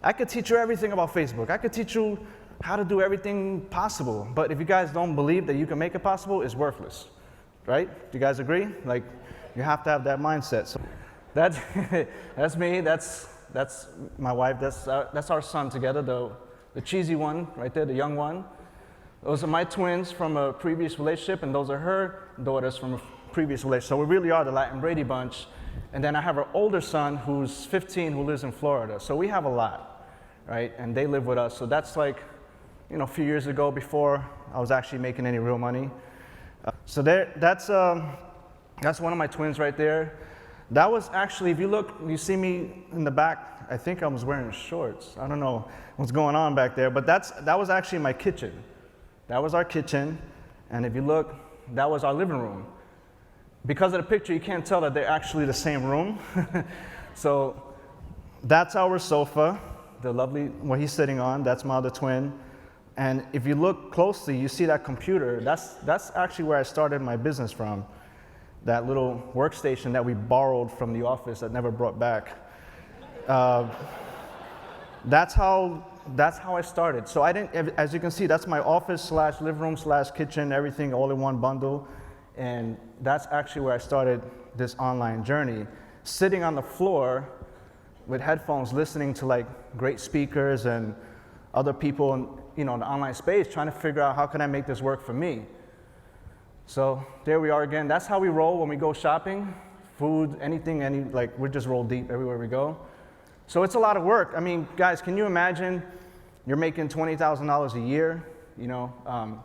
I could teach you everything about Facebook. I could teach you how to do everything possible. But if you guys don't believe that you can make it possible, it's worthless, right? Do you guys agree? Like, you have to have that mindset. So that's, that's me, that's my wife, that's our son together, the cheesy one right there, the young one. Those are my twins from a previous relationship, and those are her daughters from a previous relationship. So we really are the Latin Brady bunch. And then I have an older son who's 15 who lives in Florida. So we have a lot, right? And they live with us. So that's like, you know, a few years ago before I was actually making any real money. So that's one of my twins right there. That was actually, if you look, you see me in the back, I think I was wearing shorts. I don't know what's going on back there, but that was actually my kitchen. That was our kitchen, and if you look, that was our living room. Because of the picture, you can't tell that they're actually the same room. So that's our sofa, the lovely, what he's sitting on, that's my other twin. And if you look closely, you see that computer, that's actually where I started my business from. That little workstation that we borrowed from the office that never brought back. That's how I started. So I didn't, as you can see, that's my office slash living room slash kitchen, everything all in one bundle. And that's actually where I started this online journey. Sitting on the floor with headphones, listening to like great speakers and other people in, you know, in the online space, trying to figure out how can I make this work for me. So there we are again. That's how we roll when we go shopping. Food, anything, like we just roll deep everywhere we go. So it's a lot of work. I mean, guys, can you imagine you're making $20,000 a year? You know,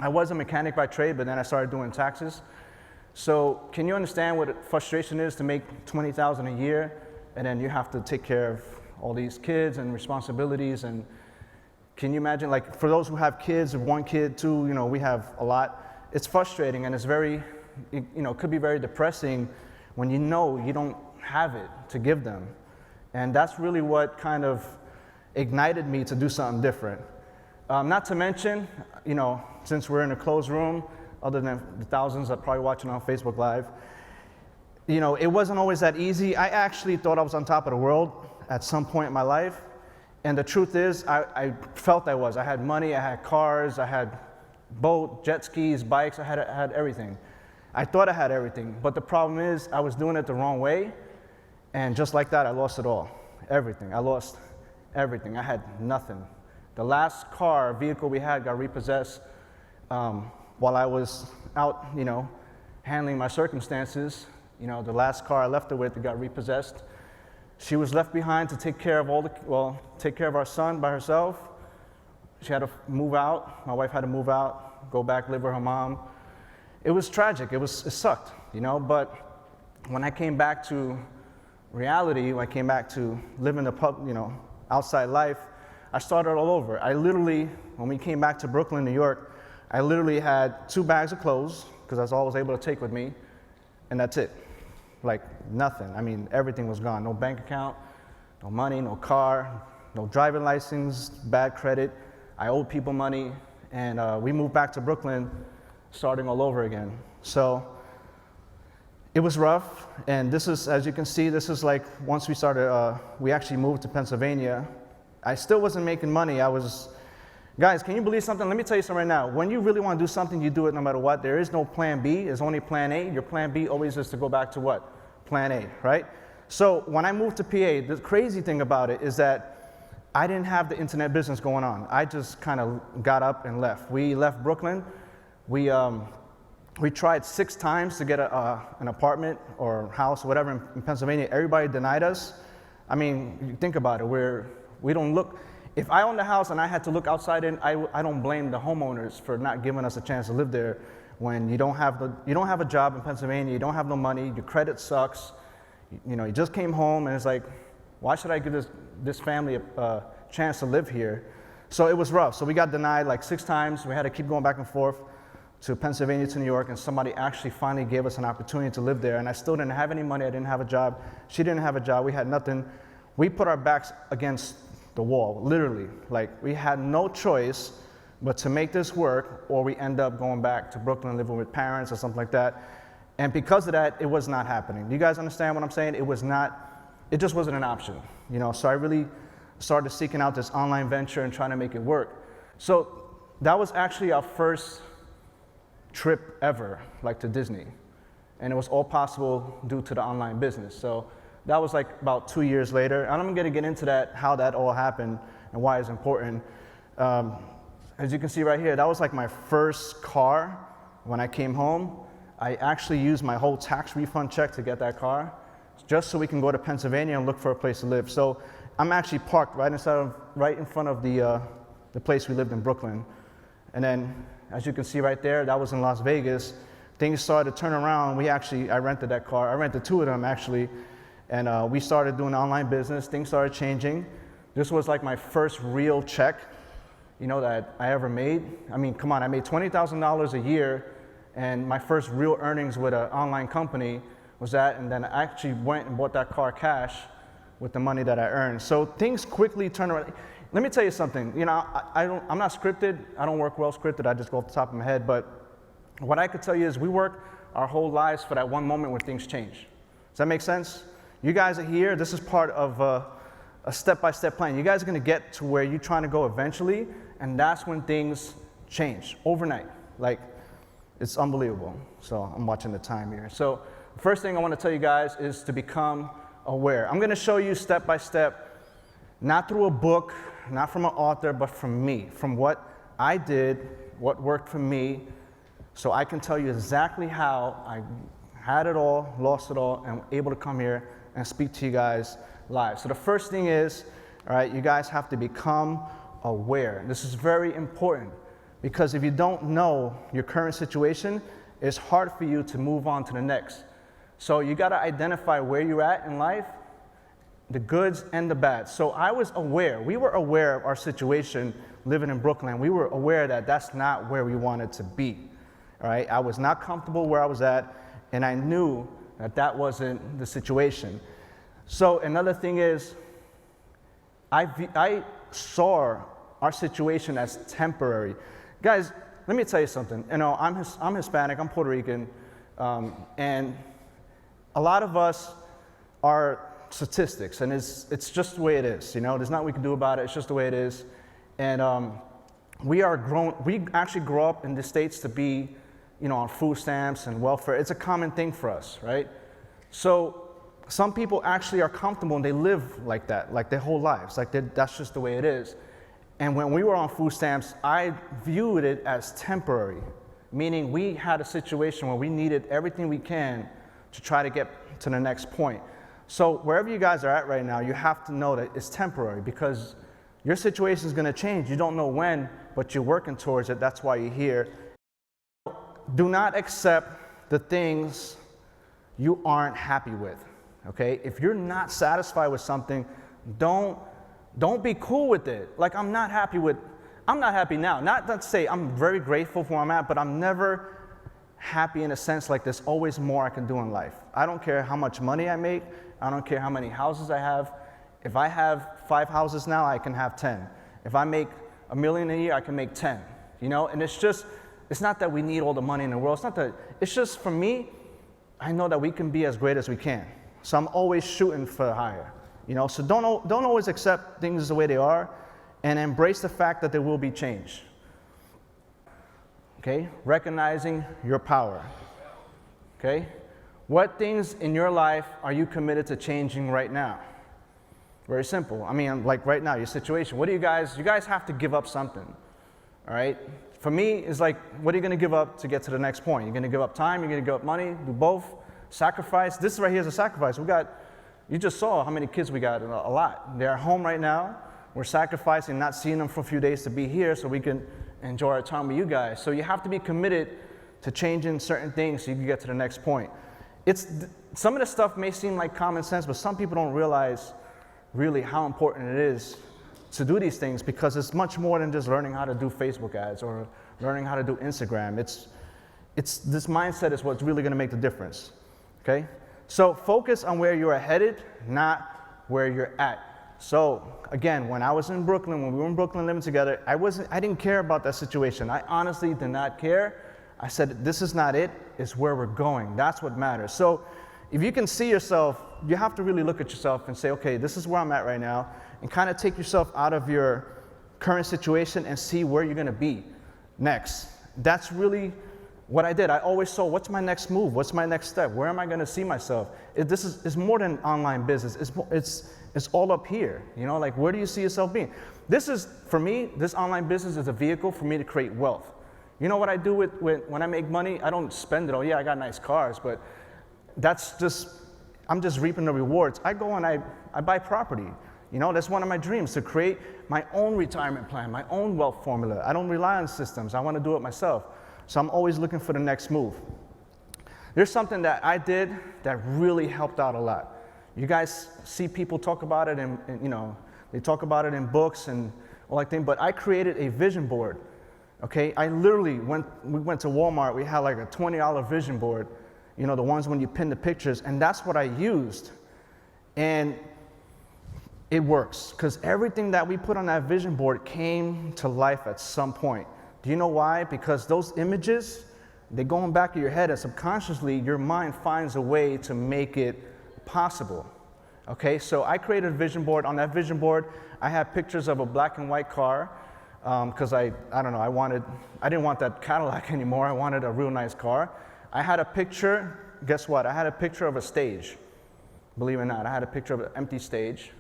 I was a mechanic by trade, but then I started doing taxes. So can you understand what frustration is to make $20,000 a year, and then you have to take care of all these kids and responsibilities? And can you imagine, like, for those who have kids, one kid, two, you know, we have a lot. It's frustrating, and it's very, you know, could be very depressing when you know you don't have it to give them. And that's really what kind of ignited me to do something different. Not to mention, you know, since we're in a closed room, other than the thousands that are probably watching on Facebook Live, you know, it wasn't always that easy. I actually thought I was on top of the world at some point in my life. And the truth is, I felt I was. I had money, I had cars, I had boat, jet skis, bikes, I had everything. I thought I had everything, but the problem is I was doing it the wrong way, and just like that, I lost it all. Everything. I lost everything. I had nothing. The last vehicle we had got repossessed while I was out, you know, handling my circumstances. You know, the last car I left her with got repossessed. She was left behind to take care of take care of our son by herself. She had to move out. My wife had to move out, go back, live with her mom. It was tragic. It sucked, you know, but when I came back to reality, when I came back to living the outside life, I started all over. I literally, when we came back to Brooklyn, New York, I literally had 2 bags of clothes, because that's all I was able to take with me, and that's it. Like nothing. I mean, everything was gone. No bank account, no money, no car, no driving license, bad credit. I owed people money, and we moved back to Brooklyn, starting all over again. So it was rough, and this is, as you can see, this is like once we started, we actually moved to Pennsylvania. I still wasn't making money. Guys, can you believe something? Let me tell you something right now. When you really want to do something, you do it no matter what. There is no plan B, there's only plan A. Your plan B always is to go back to what? Plan A, right? So when I moved to PA, the crazy thing about it is that I didn't have the internet business going on. I just kind of got up and left. We left Brooklyn. We tried 6 times to get an apartment or house or whatever in Pennsylvania. Everybody denied us. I mean, you think about it. We don't look. If I owned a house and I had to look outside in, I don't blame the homeowners for not giving us a chance to live there. When you don't have a job in Pennsylvania, you don't have no money, your credit sucks. You know, you just came home and it's like, why should I give this family a chance to live here? So it was rough. So we got denied like 6 times. We had to keep going back and forth to Pennsylvania to New York, and somebody actually finally gave us an opportunity to live there. And I still didn't have any money. I didn't have a job. She didn't have a job. We had nothing. We put our backs against the wall, literally. Like, we had no choice but to make this work, or we end up going back to Brooklyn, living with parents or something like that. And because of that, it was not happening. Do you guys understand what I'm saying? It just wasn't an option, you know? So I really started seeking out this online venture and trying to make it work. So that was actually our first trip ever, like to Disney. And it was all possible due to the online business. So that was like about 2 years later. And I'm gonna get into that, how that all happened and why it's important. As you can see right here, that was like my first car when I came home. I actually used my whole tax refund check to get that car, just so we can go to Pennsylvania and look for a place to live. So I'm actually parked right in front of the place we lived in Brooklyn. And then, as you can see right there, that was in Las Vegas. Things started to turn around. I rented that car. I rented 2 of them actually. And we started doing online business. Things started changing. This was like my first real check, that I ever made. I mean, come on, I made $20,000 a year, and my first real earnings with an online company was that, and then I actually went and bought that car cash with the money that I earned. So things quickly turned around. Let me tell you something, I'm not scripted, I don't work well scripted, I just go off the top of my head, but what I could tell you is we work our whole lives for that one moment where things change. Does that make sense? You guys are here, this is part of a step-by-step plan. You guys are gonna get to where you're trying to go eventually, and that's when things change, overnight. Like, it's unbelievable. So I'm watching the time here. So the first thing I wanna tell you guys is to become aware. I'm gonna show you step-by-step, not through a book, not from an author, but from me, from what I did, what worked for me, so I can tell you exactly how I had it all, lost it all, and able to come here and speak to you guys live. So the first thing is, all right, you guys have to become aware. This is very important because if you don't know your current situation, it's hard for you to move on to the next. So you gotta identify where you're at in life, the goods and the bad. So I was aware, we were aware of our situation living in Brooklyn. We were aware that that's not where we wanted to be, all right? I was not comfortable where I was at, and I knew that that wasn't the situation. So another thing is, I saw our situation as temporary. Guys, let me tell you something. I'm Hispanic, I'm Puerto Rican, and a lot of us are statistics, and it's just the way it is. There's nothing we can do about it. It's just the way it is. And we actually grow up in the States to be, on food stamps and welfare. It's a common thing for us, right? So some people actually are comfortable and they live like that, like their whole lives. Like that's just the way it is. And when we were on food stamps, I viewed it as temporary, meaning we had a situation where we needed everything we can to try to get to the next point. So wherever you guys are at right now, you have to know that it's temporary because your situation is going to change. You don't know when, but you're working towards it. That's why you're here. Do not accept the things you aren't happy with, okay? If you're not satisfied with something, don't be cool with it. Like, I'm not happy now. Not to say I'm very grateful for where I'm at, but I'm never happy in a sense like there's always more I can do in life. I don't care how much money I make. I don't care how many houses I have. If I have 5 houses now, I can have 10. If I make $1 million a year, I can make 10. And it's not that we need all the money in the world. It's just for me, I know that we can be as great as we can. So I'm always shooting for higher. So don't always accept things the way they are, and embrace the fact that there will be change. Okay? Recognizing your power. Okay? What things in your life are you committed to changing right now? Very simple. I mean, like right now, your situation. You guys have to give up something. All right? For me, it's like, what are you going to give up to get to the next point? You're going to give up time, you're going to give up money, do both. Sacrifice. This right here is a sacrifice. You just saw how many kids we got, a lot. They're home right now. We're sacrificing not seeing them for a few days to be here so we can enjoy our time with you guys. So you have to be committed to changing certain things so you can get to the next point. Some of the stuff may seem like common sense, but some people don't realize really how important it is to do these things because it's much more than just learning how to do Facebook ads or learning how to do Instagram. This mindset is what's really going to make the difference. Okay? So focus on where you are headed, not where you're at. So again, when we were in Brooklyn living together, I didn't care about that situation. I honestly did not care. I said, this is not it, it's where we're going. That's what matters. So if you can see yourself you have to really look at yourself and say, okay, this is where I'm at right now, and kind of take yourself out of your current situation and see where you're gonna be next. That's really what I did. I always saw, what's my next move? What's my next step? Where am I gonna see myself? This is more than online business. It's all up here, you know, like where do you see yourself being? This is, for me, this online business is a vehicle for me to create wealth. You know what I do when I make money? I don't spend it. Oh yeah, I got nice cars, but I'm just reaping the rewards. I go and I buy property. You know, that's one of my dreams, to create my own retirement plan, my own wealth formula. I don't rely on systems. I want to do it myself. So I'm always looking for the next move. There's something that I did that really helped out a lot. You guys see people talk about it, and you know, they talk about it in books and all that thing, but I created a vision board. Okay, I literally we went to Walmart, we had like a $20 vision board, you know, the ones when you pin the pictures, and that's what I used. And it works, because everything that we put on that vision board came to life at some point. Do you know why? Because those images, they go in the back of your head, and subconsciously your mind finds a way to make it possible. Okay, so I created a vision board. On that vision board, I had pictures of a black and white car, because I don't know, I didn't want that Cadillac anymore. I wanted a real nice car. I had a picture, guess what? I had a picture of a stage. Believe it or not, I had a picture of an empty stage.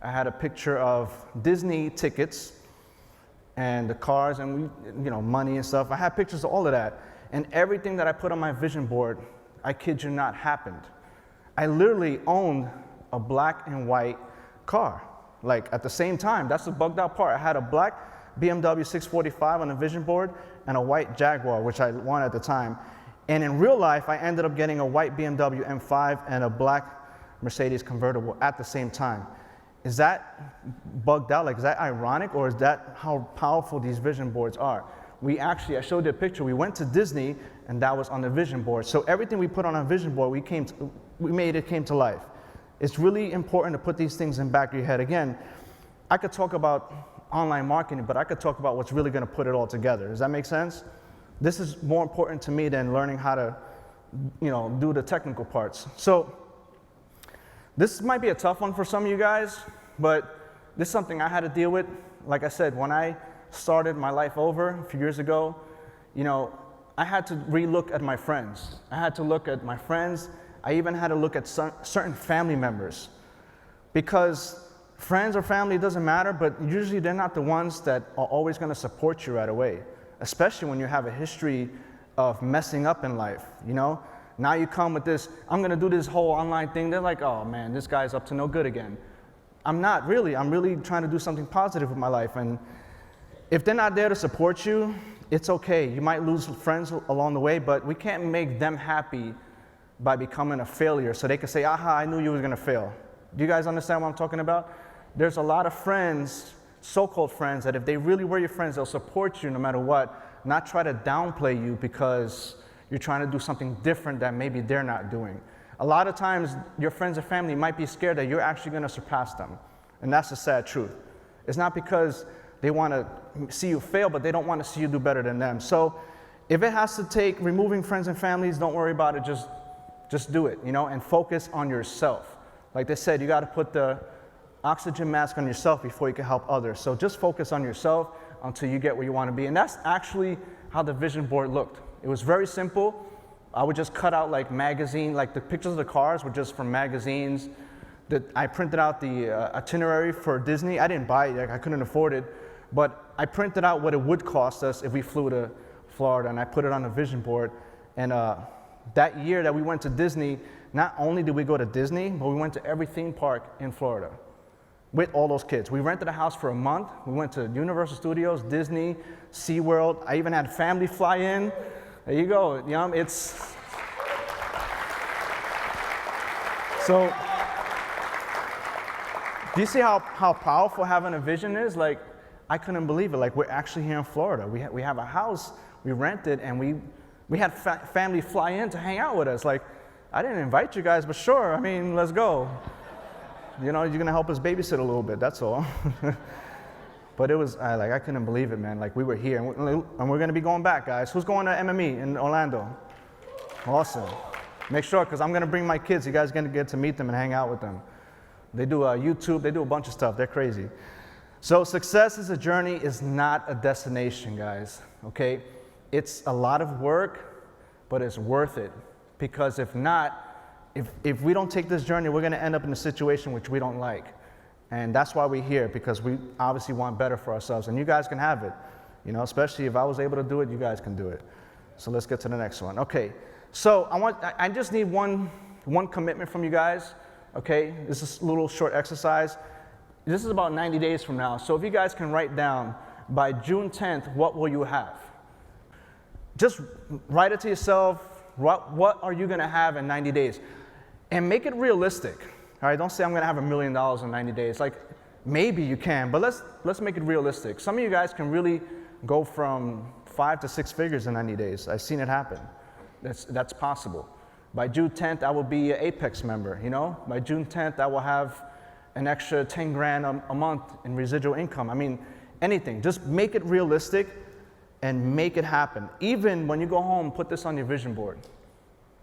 I had a picture of Disney tickets and the cars and money and stuff. I had pictures of all of that. And everything that I put on my vision board, I kid you not, happened. I literally owned a black and white car. Like at the same time, that's the bugged out part. I had a black BMW 645 on the vision board and a white Jaguar, which I wanted at the time. And in real life, I ended up getting a white BMW M5 and a black Mercedes convertible at the same time. Is that bugged out? Like, is that ironic, or is that how powerful these vision boards are? I showed you a picture. We went to Disney, and that was on the vision board. So everything we put on our vision board, came to life. It's really important to put these things in the back of your head. Again, I could talk about online marketing, but I could talk about what's really going to put it all together. Does that make sense? This is more important to me than learning how to, do the technical parts. So this might be a tough one for some of you guys, but this is something I had to deal with. Like I said, when I started my life over a few years ago, I had to relook at my friends. I had to look at my friends. I even had to look at certain family members, because friends or family, it doesn't matter, but usually they're not the ones that are always going to support you right away, especially when you have a history of messing up in life, Now you come with this, I'm going to do this whole online thing. They're like, oh man, this guy's up to no good again. I'm not really. I'm really trying to do something positive with my life. And if they're not there to support you, it's okay. You might lose friends along the way, but we can't make them happy by becoming a failure so they can say, aha, I knew you were going to fail. Do you guys understand what I'm talking about? There's a lot of friends, so-called friends, that if they really were your friends, they'll support you no matter what, not try to downplay you because you're trying to do something different that maybe they're not doing. A lot of times, your friends and family might be scared that you're actually going to surpass them. And that's the sad truth. It's not because they want to see you fail, but they don't want to see you do better than them. So if it has to take removing friends and families, don't worry about it. Just do it, and focus on yourself. Like they said, you got to put the oxygen mask on yourself before you can help others. So just focus on yourself until you get where you want to be. And that's actually how the vision board looked. It was very simple. I would just cut out like the pictures of the cars were just from magazines. I printed out the itinerary for Disney. I didn't buy it, I couldn't afford it, but I printed out what it would cost us if we flew to Florida, and I put it on the vision board. And that year that we went to Disney, not only did we go to Disney, but we went to every theme park in Florida with all those kids. We rented a house for a month. We went to Universal Studios, Disney, SeaWorld. I even had family fly in. There you go, it's... So, do you see how powerful having a vision is? Like, I couldn't believe it. Like, we're actually here in Florida. We have a house, we rented, and we had family fly in to hang out with us. Like, I didn't invite you guys, but sure, let's go. You're going to help us babysit a little bit, that's all. But it was, I couldn't believe it, man. Like, we were here, and we're going to be going back, guys. Who's going to MME in Orlando? Awesome. Make sure, because I'm going to bring my kids. You guys are going to get to meet them and hang out with them. They do YouTube. They do a bunch of stuff. They're crazy. So success is a journey, is not a destination, guys, okay? It's a lot of work, but it's worth it. Because if not, if we don't take this journey, we're going to end up in a situation which we don't like. And that's why we're here, because we obviously want better for ourselves. And you guys can have it, you know, especially if I was able to do it, you guys can do it. So let's get to the next one. Okay, so I just need one commitment from you guys, okay? This is a little short exercise. This is about 90 days from now. So if you guys can write down, by June 10th, what will you have? Just write it to yourself. What are you going to have in 90 days? And make it realistic. All right, don't say I'm going to have $1 million in 90 days. Like, maybe you can, but let's make it realistic. Some of you guys can really go from 5 to 6 figures in 90 days. I've seen it happen. That's possible. By June 10th, I will be an Apex member, you know? By June 10th, I will have an extra 10 grand a month in residual income. I mean, anything. Just make it realistic and make it happen. Even when you go home, put this on your vision board.